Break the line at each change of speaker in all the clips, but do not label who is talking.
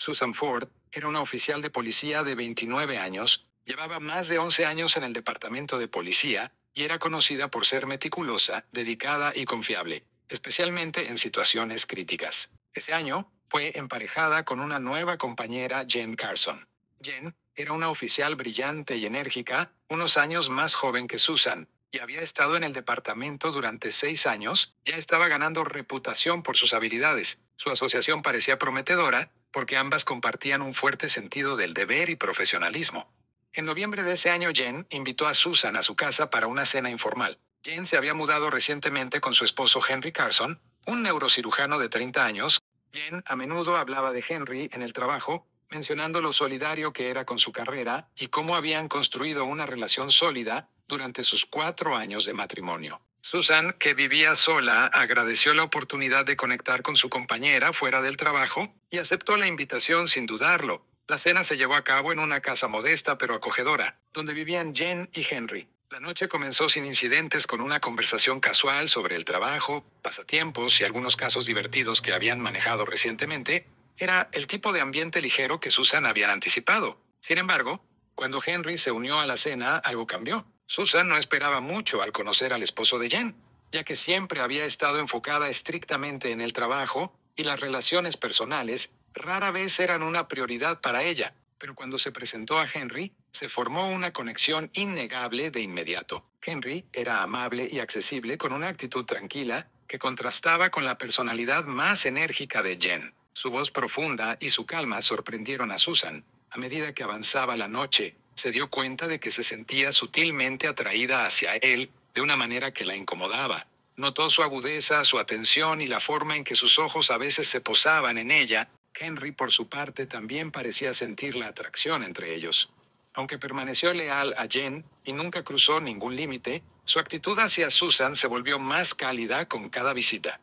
Susan Ford era una oficial de policía de 29 años, llevaba más de 11 años en el departamento de policía y era conocida por ser meticulosa, dedicada y confiable, especialmente en situaciones críticas. Ese año, fue emparejada con una nueva compañera, Jen Carson. Jen era una oficial brillante y enérgica, unos años más joven que Susan, y había estado en el departamento durante 6 años, ya estaba ganando reputación por sus habilidades. Su asociación parecía prometedora, porque ambas compartían un fuerte sentido del deber y profesionalismo. En noviembre de ese año, Jen invitó a Susan a su casa para una cena informal. Jen se había mudado recientemente con su esposo Henry Carson, un neurocirujano de 30 años. Jen a menudo hablaba de Henry en el trabajo, mencionando lo solidario que era con su carrera y cómo habían construido una relación sólida durante sus 4 años de matrimonio. Susan, que vivía sola, agradeció la oportunidad de conectar con su compañera fuera del trabajo y aceptó la invitación sin dudarlo. La cena se llevó a cabo en una casa modesta pero acogedora, donde vivían Jen y Henry. La noche comenzó sin incidentes, con una conversación casual sobre el trabajo, pasatiempos y algunos casos divertidos que habían manejado recientemente. Era el tipo de ambiente ligero que Susan había anticipado. Sin embargo, cuando Henry se unió a la cena, algo cambió. Susan no esperaba mucho al conocer al esposo de Jen, ya que siempre había estado enfocada estrictamente en el trabajo, y las relaciones personales rara vez eran una prioridad para ella. Pero cuando se presentó a Henry, se formó una conexión innegable de inmediato. Henry era amable y accesible, con una actitud tranquila que contrastaba con la personalidad más enérgica de Jen. Su voz profunda y su calma sorprendieron a Susan. A medida que avanzaba la noche, se dio cuenta de que se sentía sutilmente atraída hacia él, de una manera que la incomodaba. Notó su agudeza, su atención y la forma en que sus ojos a veces se posaban en ella. Henry, por su parte, también parecía sentir la atracción entre ellos. Aunque permaneció leal a Jen y nunca cruzó ningún límite, su actitud hacia Susan se volvió más cálida con cada visita.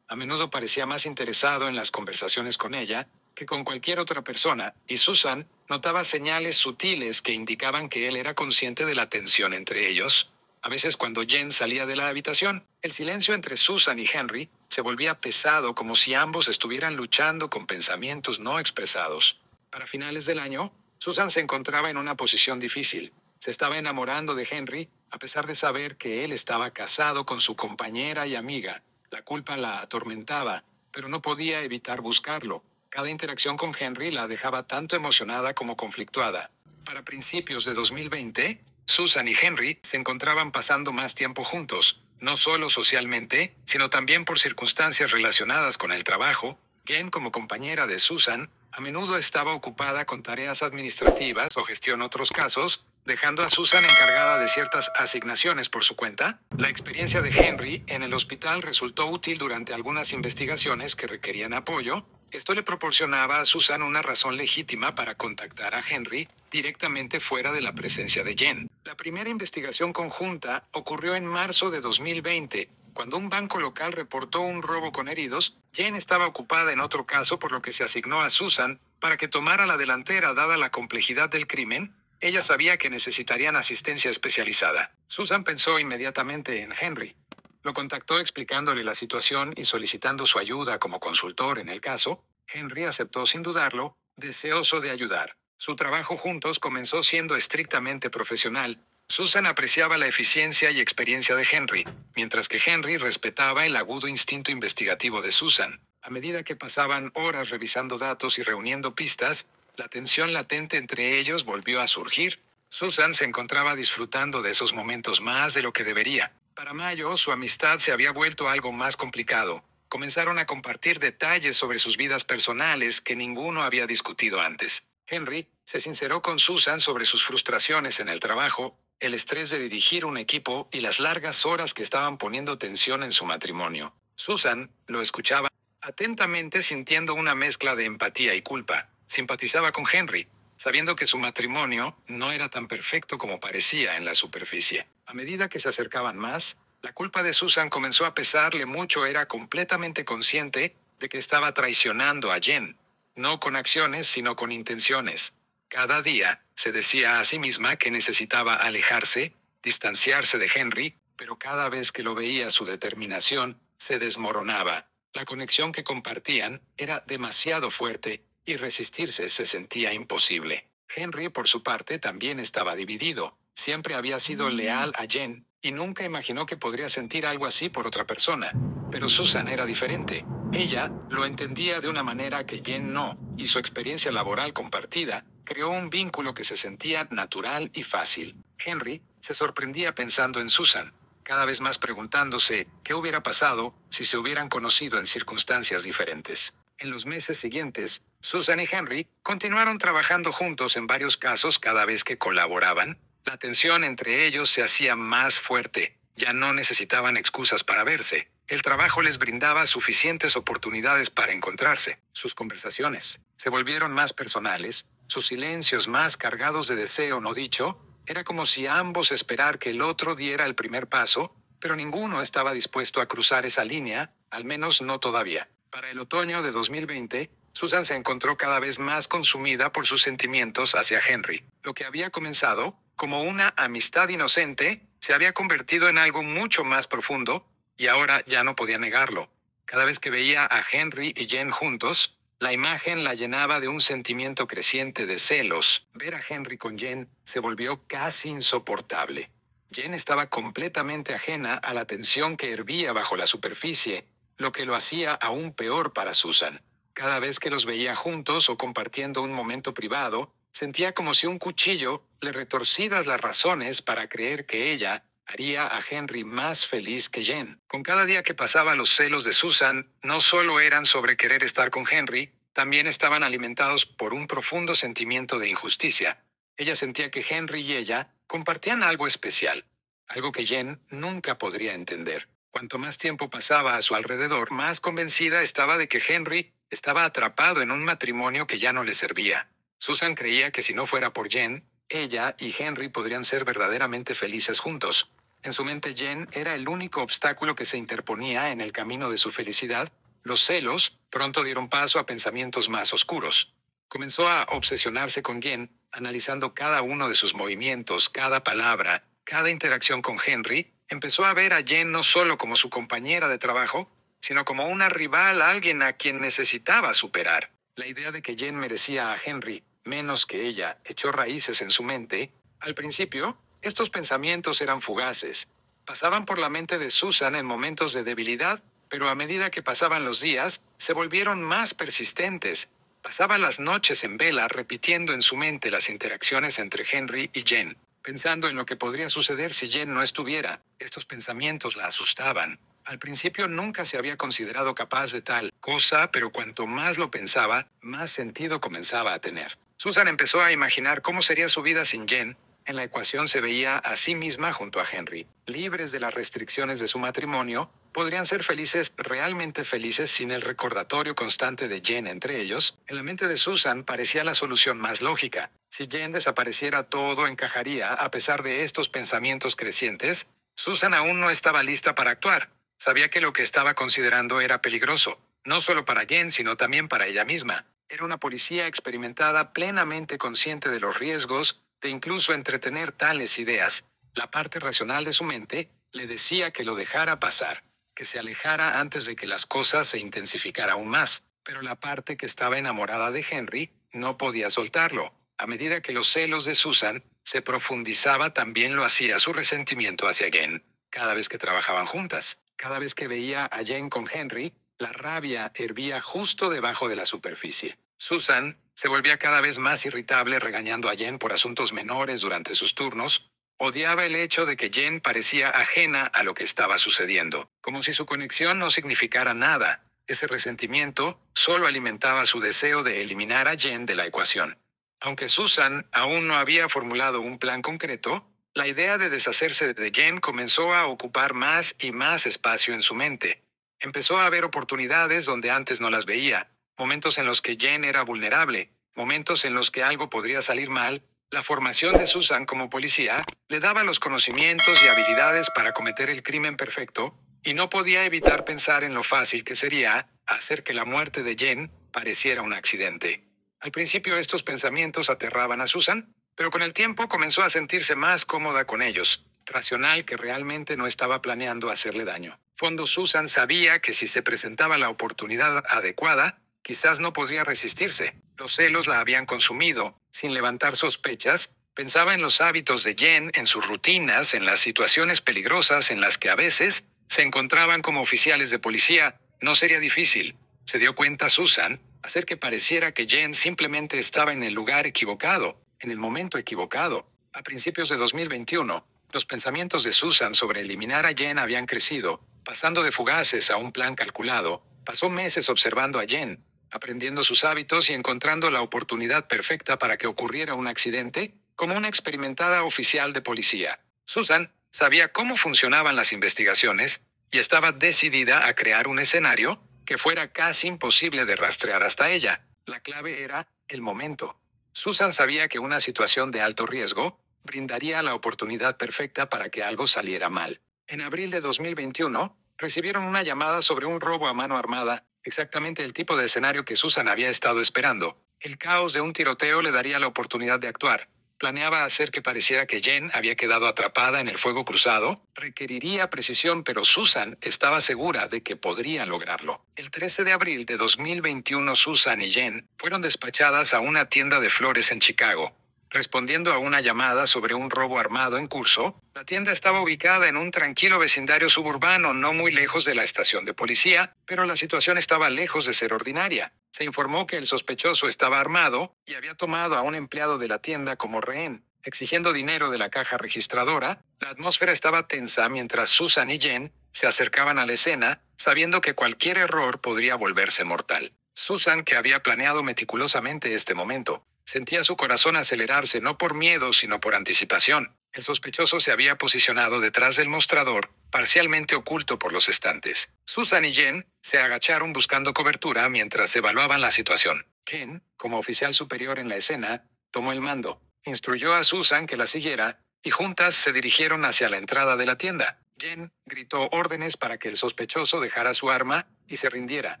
A menudo parecía más interesado en las conversaciones con ella que con cualquier otra persona, y Susan notaba señales sutiles que indicaban que él era consciente de la tensión entre ellos. A veces, cuando Jen salía de la habitación, el silencio entre Susan y Henry se volvía pesado, como si ambos estuvieran luchando con pensamientos no expresados. Para finales del año, Susan se encontraba en una posición difícil. Se estaba enamorando de Henry, a pesar de saber que él estaba casado con su compañera y amiga. La culpa la atormentaba, pero no podía evitar buscarlo. Cada interacción con Henry la dejaba tanto emocionada como conflictuada. Para principios de 2020, Susan y Henry se encontraban pasando más tiempo juntos, no solo socialmente, sino también por circunstancias relacionadas con el trabajo. Jen, como compañera de Susan, a menudo estaba ocupada con tareas administrativas o gestión otros casos, dejando a Susan encargada de ciertas asignaciones por su cuenta. La experiencia de Henry en el hospital resultó útil durante algunas investigaciones que requerían apoyo. Esto le proporcionaba a Susan una razón legítima para contactar a Henry directamente fuera de la presencia de Jen. La primera investigación conjunta ocurrió en marzo de 2020, cuando un banco local reportó un robo con heridos. Jen estaba ocupada en otro caso, por lo que se asignó a Susan para que tomara la delantera. Dada la complejidad del crimen, ella sabía que necesitarían asistencia especializada. Susan pensó inmediatamente en Henry. Lo contactó explicándole la situación y solicitando su ayuda como consultor en el caso. Henry aceptó sin dudarlo, deseoso de ayudar. Su trabajo juntos comenzó siendo estrictamente profesional. Susan apreciaba la eficiencia y experiencia de Henry, mientras que Henry respetaba el agudo instinto investigativo de Susan. A medida que pasaban horas revisando datos y reuniendo pistas, la tensión latente entre ellos volvió a surgir. Susan se encontraba disfrutando de esos momentos más de lo que debería. Para mayo, su amistad se había vuelto algo más complicado. Comenzaron a compartir detalles sobre sus vidas personales que ninguno había discutido antes. Henry se sinceró con Susan sobre sus frustraciones en el trabajo, el estrés de dirigir un equipo y las largas horas que estaban poniendo tensión en su matrimonio. Susan lo escuchaba atentamente, sintiendo una mezcla de empatía y culpa. Simpatizaba con Henry, sabiendo que su matrimonio no era tan perfecto como parecía en la superficie. A medida que se acercaban más, la culpa de Susan comenzó a pesarle mucho. Era completamente consciente de que estaba traicionando a Jen, no con acciones, sino con intenciones. Cada día, se decía a sí misma que necesitaba alejarse, distanciarse de Henry, pero cada vez que lo veía, su determinación se desmoronaba. La conexión que compartían era demasiado fuerte, y resistirse se sentía imposible. Henry, por su parte, también estaba dividido. Siempre había sido leal a Jen, y nunca imaginó que podría sentir algo así por otra persona. Pero Susan era diferente. Ella lo entendía de una manera que Jen no, y su experiencia laboral compartida creó un vínculo que se sentía natural y fácil. Henry se sorprendía pensando en Susan, cada vez más preguntándose qué hubiera pasado si se hubieran conocido en circunstancias diferentes. En los meses siguientes, Susan y Henry continuaron trabajando juntos en varios casos cada vez que colaboraban. La tensión entre ellos se hacía más fuerte. Ya no necesitaban excusas para verse. El trabajo les brindaba suficientes oportunidades para encontrarse. Sus conversaciones se volvieron más personales, sus silencios más cargados de deseo no dicho. Era como si ambos esperar que el otro diera el primer paso, pero ninguno estaba dispuesto a cruzar esa línea, al menos no todavía. Para el otoño de 2020, Susan se encontró cada vez más consumida por sus sentimientos hacia Henry. Lo que había comenzado como una amistad inocente se había convertido en algo mucho más profundo, y ahora ya no podía negarlo. Cada vez que veía a Henry y Jen juntos, la imagen la llenaba de un sentimiento creciente de celos. Ver a Henry con Jen se volvió casi insoportable. Jen estaba completamente ajena a la tensión que hervía bajo la superficie, lo que lo hacía aún peor para Susan. Cada vez que los veía juntos o compartiendo un momento privado, sentía como si un cuchillo le retorcidas las razones para creer que ella haría a Henry más feliz que Jen. Con cada día que pasaba, los celos de Susan no solo eran sobre querer estar con Henry, también estaban alimentados por un profundo sentimiento de injusticia. Ella sentía que Henry y ella compartían algo especial, algo que Jen nunca podría entender. Cuanto más tiempo pasaba a su alrededor, más convencida estaba de que Henry estaba atrapado en un matrimonio que ya no le servía. Susan creía que si no fuera por Jen, ella y Henry podrían ser verdaderamente felices juntos. En su mente, Jen era el único obstáculo que se interponía en el camino de su felicidad. Los celos pronto dieron paso a pensamientos más oscuros. Comenzó a obsesionarse con Jen, analizando cada uno de sus movimientos, cada palabra, cada interacción con Henry. Empezó a ver a Jen no solo como su compañera de trabajo, sino como una rival, alguien a quien necesitaba superar. La idea de que Jen merecía a Henry menos que ella echó raíces en su mente. Al principio, estos pensamientos eran fugaces. Pasaban por la mente de Susan en momentos de debilidad, pero a medida que pasaban los días, se volvieron más persistentes. Pasaba las noches en vela repitiendo en su mente las interacciones entre Henry y Jen, pensando en lo que podría suceder si Jen no estuviera. Estos pensamientos la asustaban. Al principio nunca se había considerado capaz de tal cosa, pero cuanto más lo pensaba, más sentido comenzaba a tener. Susan empezó a imaginar cómo sería su vida sin Jen. En la ecuación se veía a sí misma junto a Henry. Libres de las restricciones de su matrimonio, podrían ser felices, realmente felices, sin el recordatorio constante de Jen entre ellos. En la mente de Susan parecía la solución más lógica. Si Jen desapareciera, todo encajaría. A pesar de estos pensamientos crecientes, Susan aún no estaba lista para actuar. Sabía que lo que estaba considerando era peligroso, no solo para Jen, sino también para ella misma. Era una policía experimentada, plenamente consciente de los riesgos de incluso entretener tales ideas. La parte racional de su mente le decía que lo dejara pasar, que se alejara antes de que las cosas se intensificaran aún más. Pero la parte que estaba enamorada de Henry no podía soltarlo. A medida que los celos de Susan se profundizaba, también lo hacía su resentimiento hacia Jen. Cada vez que trabajaban juntas, cada vez que veía a Jen con Henry, la rabia hervía justo debajo de la superficie. Susan se volvía cada vez más irritable, regañando a Jen por asuntos menores durante sus turnos. Odiaba el hecho de que Jen parecía ajena a lo que estaba sucediendo, como si su conexión no significara nada. Ese resentimiento solo alimentaba su deseo de eliminar a Jen de la ecuación. Aunque Susan aún no había formulado un plan concreto, la idea de deshacerse de Jen comenzó a ocupar más y más espacio en su mente. Empezó a ver oportunidades donde antes no las veía, momentos en los que Jen era vulnerable, momentos en los que algo podría salir mal. La formación de Susan como policía le daba los conocimientos y habilidades para cometer el crimen perfecto, y no podía evitar pensar en lo fácil que sería hacer que la muerte de Jen pareciera un accidente. Al principio estos pensamientos aterraban a Susan, pero con el tiempo comenzó a sentirse más cómoda con ellos, racional que realmente no estaba planeando hacerle daño. Fondo, Susan sabía que si se presentaba la oportunidad adecuada, Quizás no podría resistirse. Los celos la habían consumido. Sin levantar sospechas, pensaba en los hábitos de Jen, en sus rutinas, en las situaciones peligrosas en las que a veces se encontraban como oficiales de policía. No sería difícil. Se dio cuenta Susan, hacer que pareciera que Jen simplemente estaba en el lugar equivocado, en el momento equivocado. A principios de 2021, los pensamientos de Susan sobre eliminar a Jen habían crecido, pasando de fugaces a un plan calculado. Pasó meses observando a Jen, aprendiendo sus hábitos y encontrando la oportunidad perfecta para que ocurriera un accidente, como una experimentada oficial de policía. Susan sabía cómo funcionaban las investigaciones y estaba decidida a crear un escenario que fuera casi imposible de rastrear hasta ella. La clave era el momento. Susan sabía que una situación de alto riesgo brindaría la oportunidad perfecta para que algo saliera mal. En abril de 2021, recibieron una llamada sobre un robo a mano armada, exactamente el tipo de escenario que Susan había estado esperando. El caos de un tiroteo le daría la oportunidad de actuar. Planeaba hacer que pareciera que Jen había quedado atrapada en el fuego cruzado. Requeriría precisión, pero Susan estaba segura de que podría lograrlo. El 13 de abril de 2021, Susan y Jen fueron despachadas a una tienda de flores en Chicago. Respondiendo a una llamada sobre un robo armado en curso, la tienda estaba ubicada en un tranquilo vecindario suburbano no muy lejos de la estación de policía, pero la situación estaba lejos de ser ordinaria. Se informó que el sospechoso estaba armado y había tomado a un empleado de la tienda como rehén, exigiendo dinero de la caja registradora. La atmósfera estaba tensa mientras Susan y Jen se acercaban a la escena, sabiendo que cualquier error podría volverse mortal. Susan, que había planeado meticulosamente este momento, sentía su corazón acelerarse no por miedo, sino por anticipación. El sospechoso se había posicionado detrás del mostrador, parcialmente oculto por los estantes. Susan y Jen se agacharon buscando cobertura mientras evaluaban la situación. Ken, como oficial superior en la escena, tomó el mando, instruyó a Susan que la siguiera, y juntas se dirigieron hacia la entrada de la tienda. Jen gritó órdenes para que el sospechoso dejara su arma y se rindiera.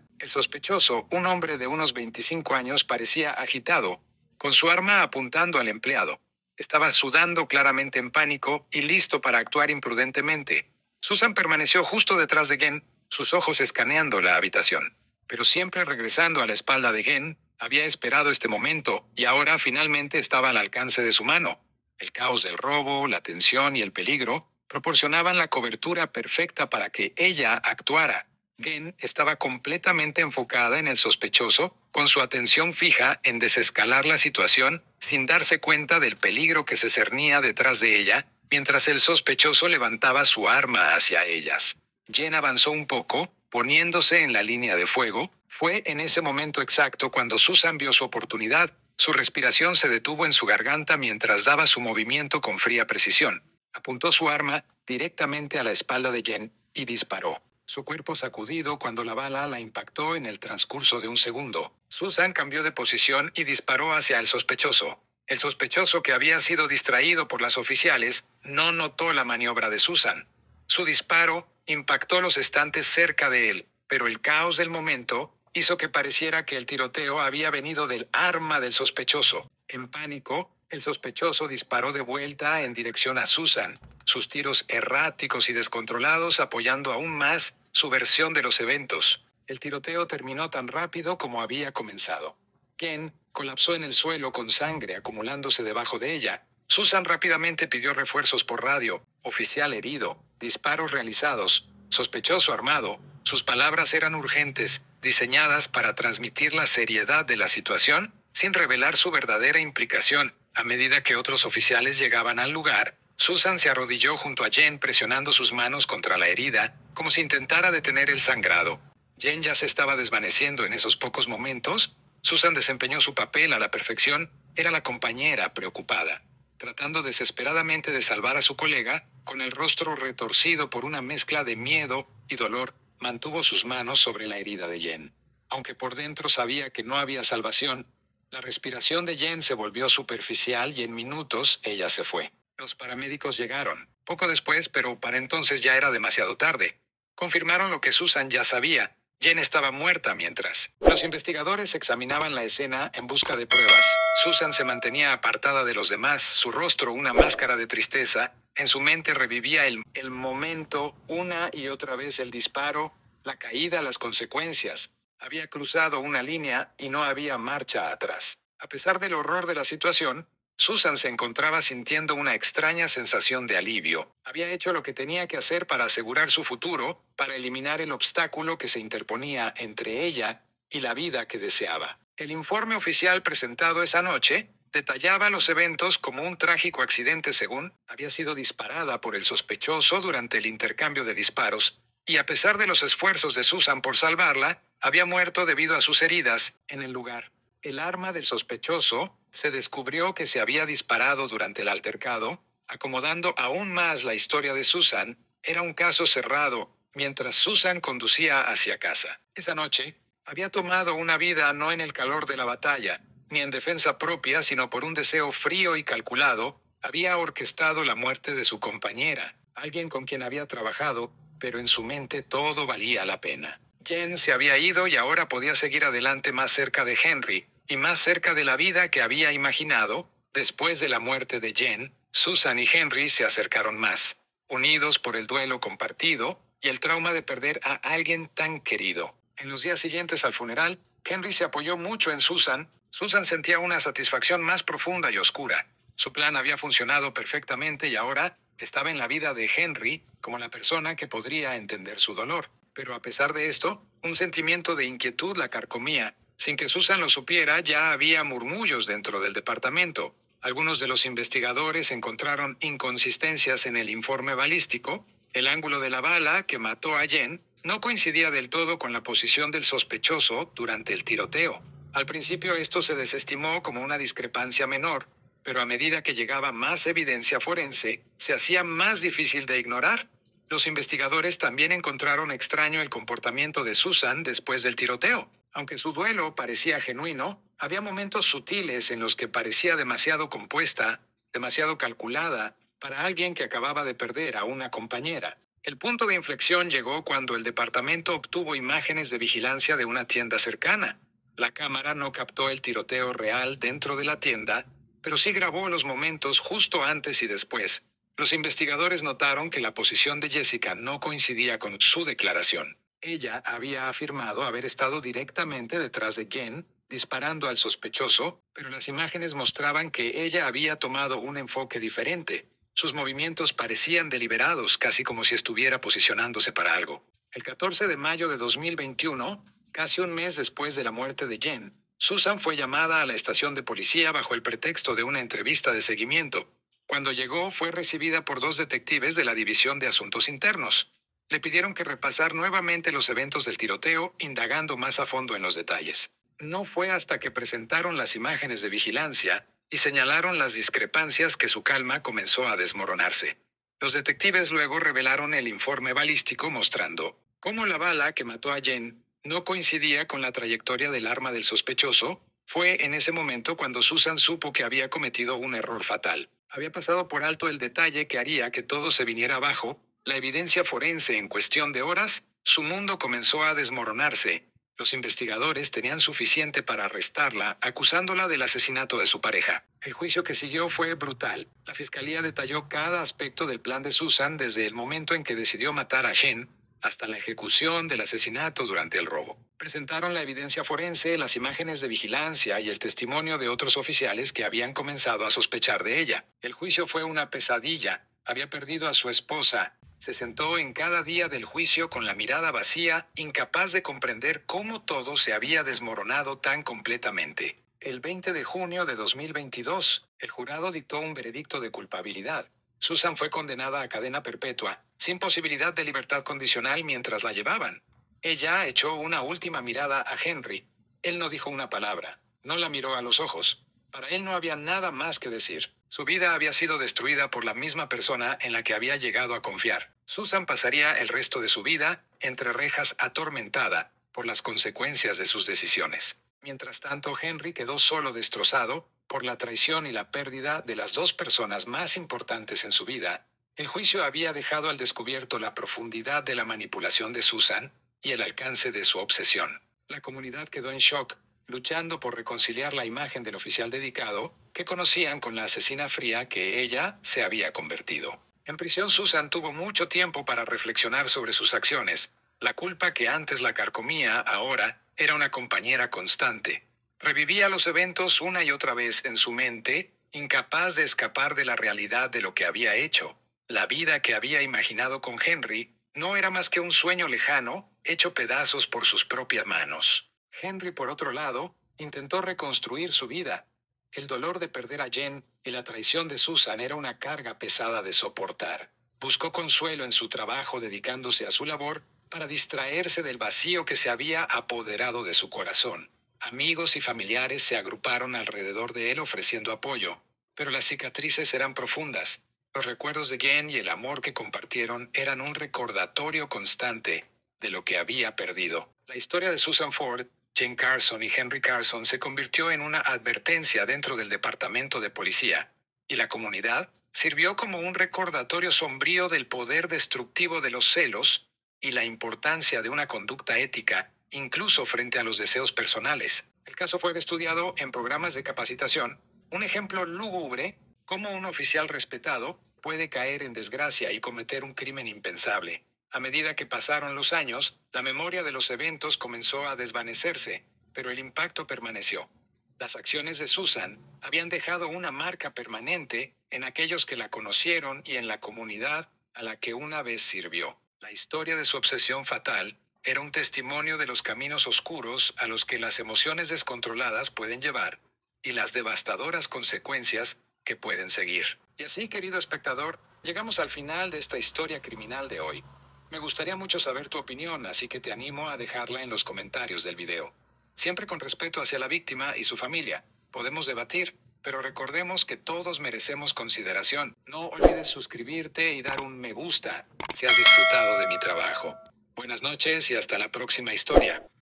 El sospechoso, un hombre de unos 25 años, parecía agitado, con su arma apuntando al empleado. Estaba sudando claramente en pánico y listo para actuar imprudentemente. Susan permaneció justo detrás de Jen, sus ojos escaneando la habitación. Pero siempre regresando a la espalda de Jen, había esperado este momento y ahora finalmente estaba al alcance de su mano. El caos del robo, la tensión y el peligro proporcionaban la cobertura perfecta para que ella actuara. Jen estaba completamente enfocada en el sospechoso, con su atención fija en desescalar la situación, sin darse cuenta del peligro que se cernía detrás de ella, mientras el sospechoso levantaba su arma hacia ellas. Jen avanzó un poco, poniéndose en la línea de fuego. Fue en ese momento exacto cuando Susan vio su oportunidad. Su respiración se detuvo en su garganta mientras daba su movimiento con fría precisión. Apuntó su arma directamente a la espalda de Jen y disparó. Su cuerpo sacudido cuando la bala la impactó en el transcurso de un segundo. Susan cambió de posición y disparó hacia el sospechoso. El sospechoso, que había sido distraído por las oficiales, no notó la maniobra de Susan. Su disparo impactó los estantes cerca de él, pero el caos del momento hizo que pareciera que el tiroteo había venido del arma del sospechoso. En pánico, el sospechoso disparó de vuelta en dirección a Susan, sus tiros erráticos y descontrolados apoyando aún más su versión de los eventos. El tiroteo terminó tan rápido como había comenzado. Ken colapsó en el suelo con sangre acumulándose debajo de ella. Susan rápidamente pidió refuerzos por radio. Oficial herido, disparos realizados, sospechoso armado. Sus palabras eran urgentes, diseñadas para transmitir la seriedad de la situación, sin revelar su verdadera implicación. A medida que otros oficiales llegaban al lugar, Susan se arrodilló junto a Jen presionando sus manos contra la herida, como si intentara detener el sangrado. Jen ya se estaba desvaneciendo en esos pocos momentos. Susan desempeñó su papel a la perfección, era la compañera preocupada. Tratando desesperadamente de salvar a su colega, con el rostro retorcido por una mezcla de miedo y dolor, mantuvo sus manos sobre la herida de Jen. Aunque por dentro sabía que no había salvación, la respiración de Jen se volvió superficial y en minutos ella se fue. Los paramédicos llegaron, poco después, pero para entonces ya era demasiado tarde. Confirmaron lo que Susan ya sabía. Jen estaba muerta mientras los investigadores examinaban la escena en busca de pruebas. Susan se mantenía apartada de los demás, su rostro una máscara de tristeza. En su mente revivía el momento, una y otra vez el disparo, la caída, las consecuencias. Había cruzado una línea y no había marcha atrás. A pesar del horror de la situación, Susan se encontraba sintiendo una extraña sensación de alivio. Había hecho lo que tenía que hacer para asegurar su futuro, para eliminar el obstáculo que se interponía entre ella y la vida que deseaba. El informe oficial presentado esa noche detallaba los eventos como un trágico accidente según había sido disparada por el sospechoso durante el intercambio de disparos, y a pesar de los esfuerzos de Susan por salvarla, había muerto debido a sus heridas en el lugar. El arma del sospechoso se descubrió que se había disparado durante el altercado, acomodando aún más la historia de Susan. Era un caso cerrado, mientras Susan conducía hacia casa. Esa noche, había tomado una vida no en el calor de la batalla, ni en defensa propia, sino por un deseo frío y calculado. Había orquestado la muerte de su compañera, alguien con quien había trabajado, pero en su mente todo valía la pena. Jen se había ido y ahora podía seguir adelante más cerca de Henry, y más cerca de la vida que había imaginado. Después de la muerte de Jen, Susan y Henry se acercaron más, unidos por el duelo compartido y el trauma de perder a alguien tan querido. En los días siguientes al funeral, Henry se apoyó mucho en Susan. Susan sentía una satisfacción más profunda y oscura. Su plan había funcionado perfectamente y ahora estaba en la vida de Henry como la persona que podría entender su dolor. Pero a pesar de esto, un sentimiento de inquietud la carcomía. Sin que Susan lo supiera, ya había murmullos dentro del departamento. Algunos de los investigadores encontraron inconsistencias en el informe balístico. El ángulo de la bala que mató a Jen no coincidía del todo con la posición del sospechoso durante el tiroteo. Al principio esto se desestimó como una discrepancia menor, pero a medida que llegaba más evidencia forense, se hacía más difícil de ignorar. Los investigadores también encontraron extraño el comportamiento de Susan después del tiroteo. Aunque su duelo parecía genuino, había momentos sutiles en los que parecía demasiado compuesta, demasiado calculada, para alguien que acababa de perder a una compañera. El punto de inflexión llegó cuando el departamento obtuvo imágenes de vigilancia de una tienda cercana. La cámara no captó el tiroteo real dentro de la tienda, pero sí grabó los momentos justo antes y después. Los investigadores notaron que la posición de Jessica no coincidía con su declaración. Ella había afirmado haber estado directamente detrás de Jen, disparando al sospechoso, pero las imágenes mostraban que ella había tomado un enfoque diferente. Sus movimientos parecían deliberados, casi como si estuviera posicionándose para algo. El 14 de mayo de 2021, casi un mes después de la muerte de Jen, Susan fue llamada a la estación de policía bajo el pretexto de una entrevista de seguimiento. Cuando llegó, fue recibida por dos detectives de la División de Asuntos Internos. Le pidieron que repasar nuevamente los eventos del tiroteo, indagando más a fondo en los detalles. No fue hasta que presentaron las imágenes de vigilancia y señalaron las discrepancias que su calma comenzó a desmoronarse. Los detectives luego revelaron el informe balístico mostrando cómo la bala que mató a Jen no coincidía con la trayectoria del arma del sospechoso. Fue en ese momento cuando Susan supo que había cometido un error fatal. Había pasado por alto el detalle que haría que todo se viniera abajo. La evidencia forense en cuestión de horas, su mundo comenzó a desmoronarse. Los investigadores tenían suficiente para arrestarla, acusándola del asesinato de su pareja. El juicio que siguió fue brutal. La fiscalía detalló cada aspecto del plan de Susan desde el momento en que decidió matar a Jen hasta la ejecución del asesinato durante el robo. Presentaron la evidencia forense, las imágenes de vigilancia y el testimonio de otros oficiales que habían comenzado a sospechar de ella. El juicio fue una pesadilla. Había perdido a su esposa. Se sentó en cada día del juicio con la mirada vacía, incapaz de comprender cómo todo se había desmoronado tan completamente. El 20 de junio de 2022, el jurado dictó un veredicto de culpabilidad. Susan fue condenada a cadena perpetua, sin posibilidad de libertad condicional mientras la llevaban. Ella echó una última mirada a Henry. Él no dijo una palabra, no la miró a los ojos. Para él no había nada más que decir. Su vida había sido destruida por la misma persona en la que había llegado a confiar. Susan pasaría el resto de su vida entre rejas, atormentada por las consecuencias de sus decisiones. Mientras tanto, Henry quedó solo, destrozado por la traición y la pérdida de las dos personas más importantes en su vida. El juicio había dejado al descubierto la profundidad de la manipulación de Susan y el alcance de su obsesión. La comunidad quedó en shock, luchando por reconciliar la imagen del oficial dedicado, que conocían con la asesina fría que ella se había convertido. En prisión, Susan tuvo mucho tiempo para reflexionar sobre sus acciones. La culpa que antes la carcomía ahora era una compañera constante. Revivía los eventos una y otra vez en su mente, incapaz de escapar de la realidad de lo que había hecho. La vida que había imaginado con Henry no era más que un sueño lejano, hecho pedazos por sus propias manos. Henry, por otro lado, intentó reconstruir su vida. El dolor de perder a Jen y la traición de Susan era una carga pesada de soportar. Buscó consuelo en su trabajo dedicándose a su labor para distraerse del vacío que se había apoderado de su corazón. Amigos y familiares se agruparon alrededor de él ofreciendo apoyo, pero las cicatrices eran profundas. Los recuerdos de Jen y el amor que compartieron eran un recordatorio constante de lo que había perdido. La historia de Susan Ford, Jen Carson y Henry Carson se convirtió en una advertencia dentro del departamento de policía, y la comunidad sirvió como un recordatorio sombrío del poder destructivo de los celos y la importancia de una conducta ética, incluso frente a los deseos personales. El caso fue estudiado en programas de capacitación, un ejemplo lúgubre cómo un oficial respetado puede caer en desgracia y cometer un crimen impensable. A medida que pasaron los años, la memoria de los eventos comenzó a desvanecerse, pero el impacto permaneció. Las acciones de Susan habían dejado una marca permanente en aquellos que la conocieron y en la comunidad a la que una vez sirvió. La historia de su obsesión fatal era un testimonio de los caminos oscuros a los que las emociones descontroladas pueden llevar y las devastadoras consecuencias que pueden seguir. Y así, querido espectador, llegamos al final de esta historia criminal de hoy. Me gustaría mucho saber tu opinión, así que te animo a dejarla en los comentarios del video. Siempre con respeto hacia la víctima y su familia. Podemos debatir, pero recordemos que todos merecemos consideración. No olvides suscribirte y dar un me gusta si has disfrutado de mi trabajo. Buenas noches y hasta la próxima historia.